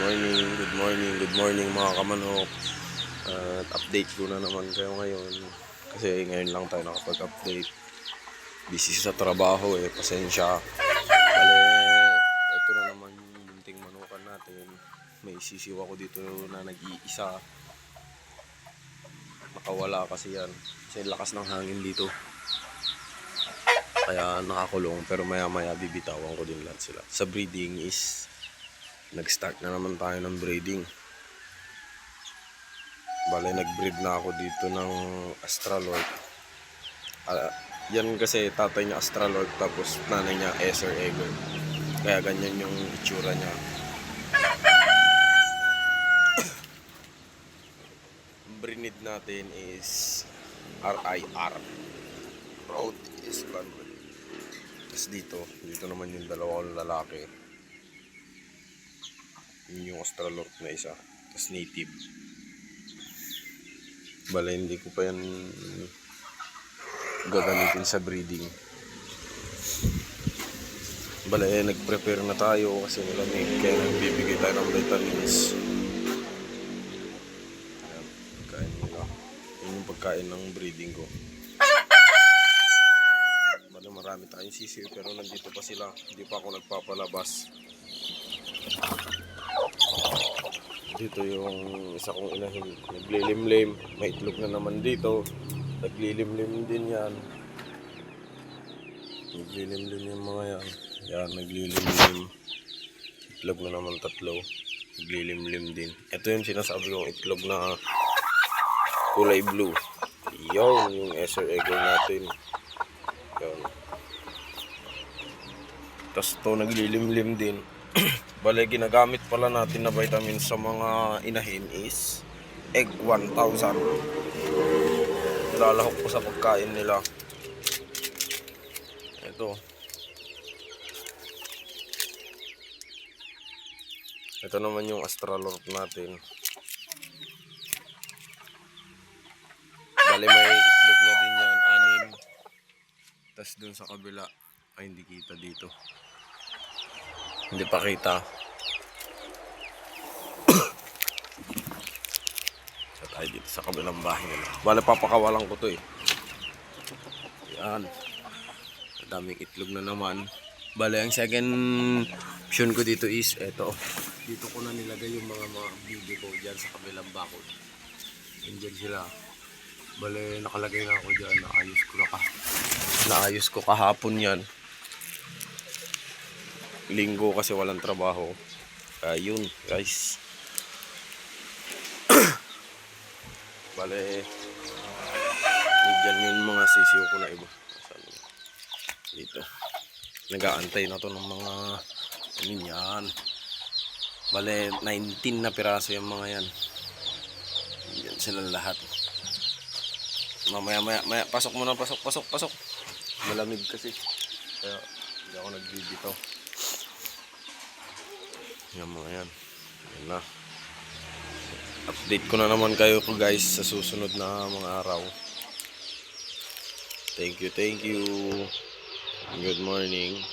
Good morning mga kamanok. At update ko na naman kayo ngayon. Kasi ngayon lang tayo nakapag-update. Busy sa trabaho pasensya. Bale, ito na naman yung bunting manukan natin. May sisiw ako dito na nag-iisa. Nakawala kasi yan. Kasi lakas ng hangin dito. Kaya nakakulong, pero maya maya bibitawan ko din lahat sila. Sa breeding is nag-start na naman tayo ng breeding. Bale, nag-breed na ako dito ng Australorp. Yan kasi tatay niya Australorp, tapos nanay niya Esser Eger. Kaya ganyan yung itsura niya. Breed natin is RIR, Road is Convert. Tapos dito naman yung dalawang lalaki. Yun yung Australorp na isa. Tapos native. Bale, hindi ko pa yan gagamitin sa breeding. Bale, nag-prepare na tayo kasi malamig. Kaya nagbibigay tayo ng vitamins. Ayan, pagkain nila. Yun yung pagkain ng breeding ko. Bale, marami tayong sisiw pero nandito pa sila. Hindi pa ako nagpapalabas. Dito yung isa kong inahin, naglilimlim, may itlog na naman dito, naglilimlim din yan, naglilimlim yung mga yan, naglilimlim, itlog na naman tatlo, naglilimlim din. Ito yung sinasabi kong itlog na kulay blue, yun yung Esser Eger natin, yun. Tapos ito naglilimlim din. Bale, ginagamit pala natin na vitamins sa mga inahin is Egg 1000. Nilalahok ko sa pagkain nila. Ito naman yung Australorp natin. Bale, may itlog na din yan, 6. Tapos dun sa kabila, ay hindi kita dito. Hindi pa kita. Sa tayo dito sa kabilang bahay nila. Bale, papakawalan ko to Yan. Daming itlog na naman. Bale, ang second option ko dito is eto. Dito ko na nilagay yung mga baby ko dyan sa kabilang bakod. Andyan sila. Bale, nakalagay na ako dyan. Naayos ko kahapon yan. Linggo kasi walang trabaho. Ayun guys. Bale, dyan yung mga sisiyo ko na iba. Dito. Nag-aantay na to ng mga yan. Bale, 19 na piraso yung mga yan. Yan sila lahat. Mamaya, pasok muna, pasok. Malamig kasi. Kaya hindi ako nagbibitaw. Yan mga yan. Yan na. Update ko na naman kayo guys sa susunod na mga araw. Thank you. Good morning.